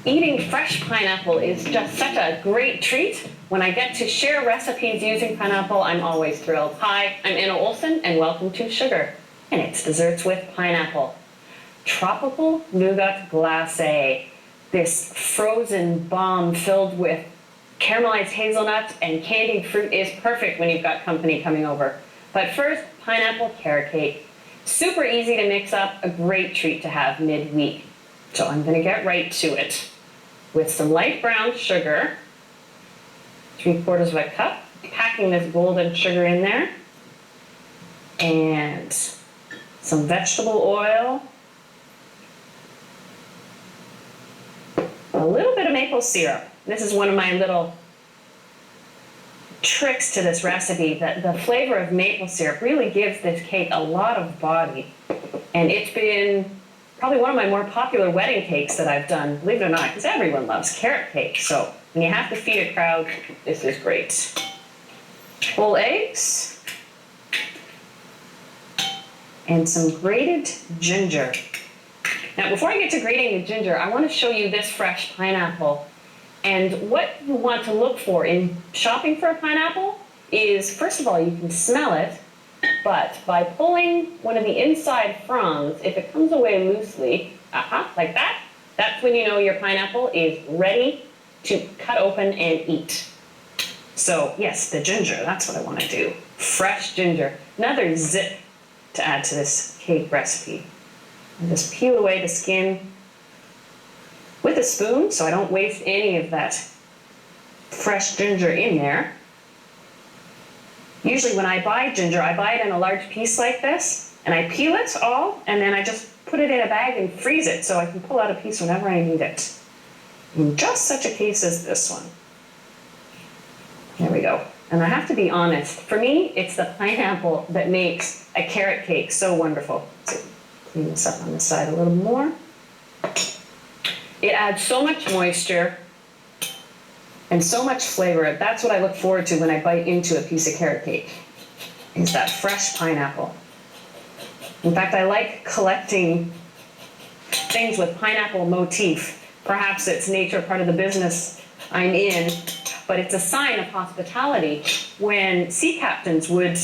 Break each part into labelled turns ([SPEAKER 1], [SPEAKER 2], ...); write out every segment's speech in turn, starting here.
[SPEAKER 1] Eating fresh pineapple is just such a great treat. When I get to share recipes using pineapple, I'm always thrilled. Hi, I'm Anna Olson, and welcome to Sugar, and it's desserts with pineapple. Tropical nougat glacé, this frozen bomb filled with caramelized hazelnuts and candied fruit is perfect when you've got company coming over. But first, pineapple carrot cake. Super easy to mix up, a great treat to have midweek. So I'm going to get right to it. With some light brown sugar, 3/4 of a cup, packing this golden sugar in there, and some vegetable oil, a little bit of maple syrup. This is one of my little tricks to this recipe, that the flavor of maple syrup really gives this cake a lot of body, and it's been probably one of my more popular wedding cakes that I've done, believe it or not, because everyone loves carrot cake. So when you have to feed a crowd, this is great. Whole eggs and some grated ginger. Now, before I get to grating the ginger, I want to show you this fresh pineapple. And what you want to look for in shopping for a pineapple is, first of all, you can smell it, but by pulling one of the inside fronds, if it comes away loosely, like that, that's when you know your pineapple is ready to cut open and eat. So yes, the ginger, that's what I want to do. Fresh ginger. Another zip to add to this cake recipe. And just peel away the skin with a spoon so I don't waste any of that fresh ginger in there. Usually when I buy ginger, I buy it in a large piece like this, and I peel it all, and then I just put it in a bag and freeze it so I can pull out a piece whenever I need it. In just such a case as this one. There we go. And I have to be honest, for me, it's the pineapple that makes a carrot cake so wonderful. So clean this up on the side a little more. It adds so much moisture and so much flavor. That's what I look forward to when I bite into a piece of carrot cake, is that fresh pineapple. In fact, I like collecting things with pineapple motif. Perhaps it's nature, part of the business I'm in, but it's a sign of hospitality. When sea captains would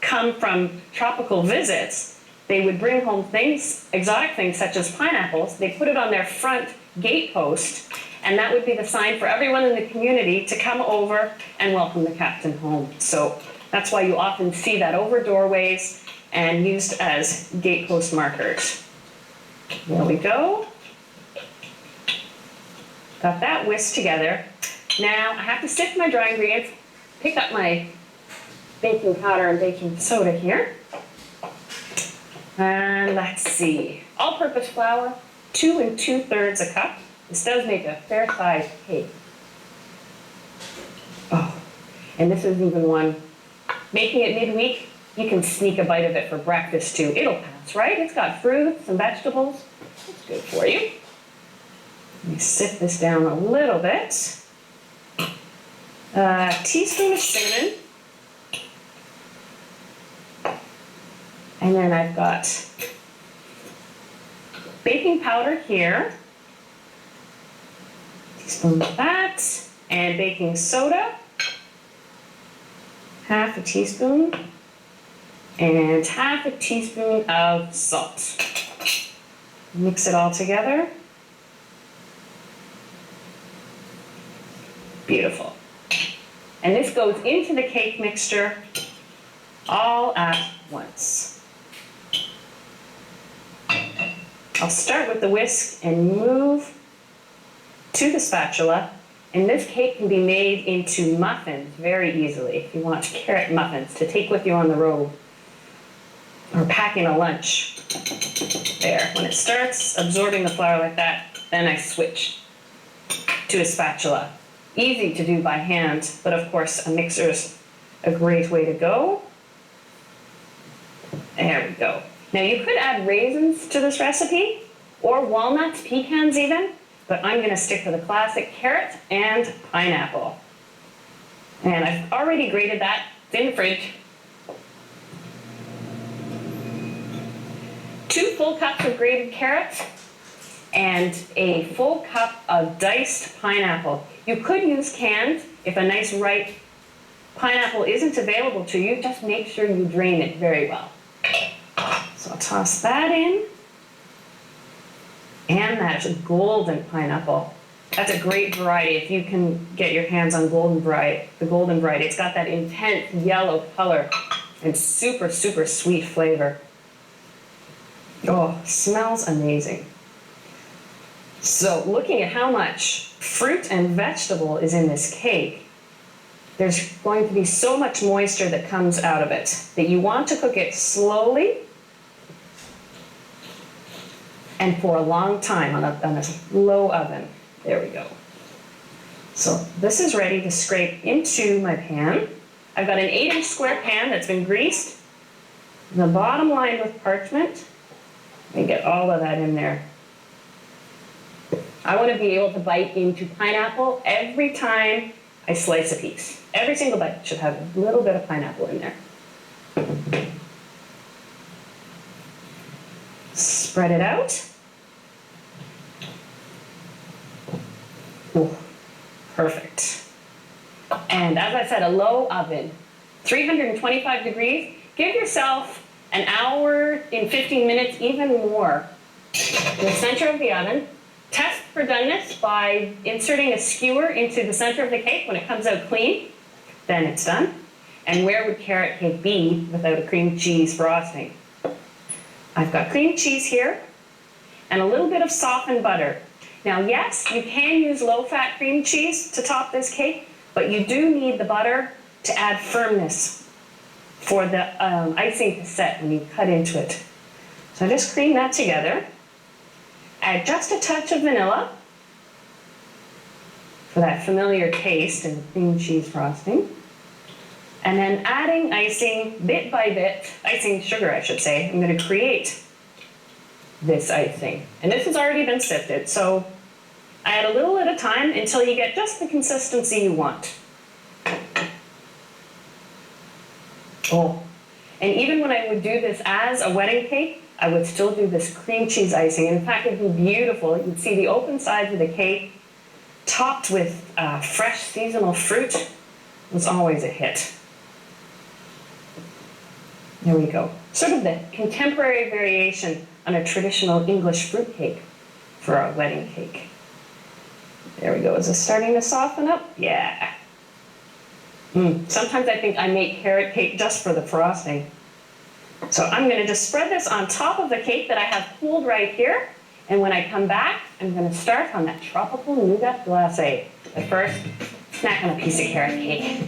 [SPEAKER 1] come from tropical visits, they would bring home things, exotic things such as pineapples. They put it on their front gate post, and that would be the sign for everyone in the community to come over and welcome the captain home. So that's why you often see that over doorways and used as gate post markers. There we go. Got that whisked together. Now I have to sift my dry ingredients, pick up my baking powder and baking soda here. And let's see, all-purpose flour, 2 2/3 a cup. This does make a fair-sized cake. Oh, and this is even one, making it midweek, you can sneak a bite of it for breakfast too. It'll pass, right? It's got fruits and vegetables. It's good for you. Let me sift this down a little bit. A teaspoon of cinnamon. And then I've got baking powder here. Teaspoon of that. And baking soda. Half a teaspoon. And half a teaspoon of salt. Mix it all together. Beautiful. And this goes into the cake mixture all at once. I'll start with the whisk and move to the spatula. And this cake can be made into muffins very easily if you want carrot muffins to take with you on the road or pack in a lunch. There, when it starts absorbing the flour like that, then I switch to a spatula. Easy to do by hand, but of course a mixer is a great way to go. There we go. Now you could add raisins to this recipe, or walnuts, pecans even, but I'm gonna stick to the classic carrot and pineapple. And I've already grated that, it's in the fridge. 2 full cups of grated carrots and a full cup of diced pineapple. You could use canned if a nice ripe pineapple isn't available to you. Just make sure you drain it very well. So I'll toss that in. And that's a golden pineapple. That's a great variety if you can get your hands on the golden variety. It's got that intense yellow color and super, super sweet flavor. Oh, smells amazing. So looking at how much fruit and vegetable is in this cake, there's going to be so much moisture that comes out of it that you want to cook it slowly and for a long time on a low oven. There we go. So this is ready to scrape into my pan. I've got an 8-inch square pan that's been greased. The bottom lined with parchment. And get all of that in there. I want to be able to bite into pineapple every time I slice a piece. Every single bite should have a little bit of pineapple in there. Spread it out. Ooh, perfect. And as I said, a low oven, 325 degrees. Give yourself an hour in 15 minutes, even more. In the center of the oven. Test for doneness by inserting a skewer into the center of the cake. When it comes out clean, then it's done. And where would carrot cake be without a cream cheese frosting? I've got cream cheese here and a little bit of softened butter. Now, yes, you can use low-fat cream cheese to top this cake, but you do need the butter to add firmness for the icing to set when you cut into it. So just cream that together. Add just a touch of vanilla for that familiar taste and cream cheese frosting. And then adding icing bit by bit, icing sugar I should say. I'm going to create this icing. And this has already been sifted, so add a little at a time until you get just the consistency you want. Oh, and even when I would do this as a wedding cake, I would still do this cream cheese icing. In fact, it'd be beautiful. You'd see the open sides of the cake topped with fresh seasonal fruit. It was always a hit. There we go. Sort of the contemporary variation on a traditional English fruit cake for a wedding cake. There we go. Is this starting to soften up? Yeah. Sometimes I think I make carrot cake just for the frosting. So I'm going to just spread this on top of the cake that I have cooled right here. And when I come back, I'm going to start on that tropical nougat glacé. But first, snack on a piece of carrot cake.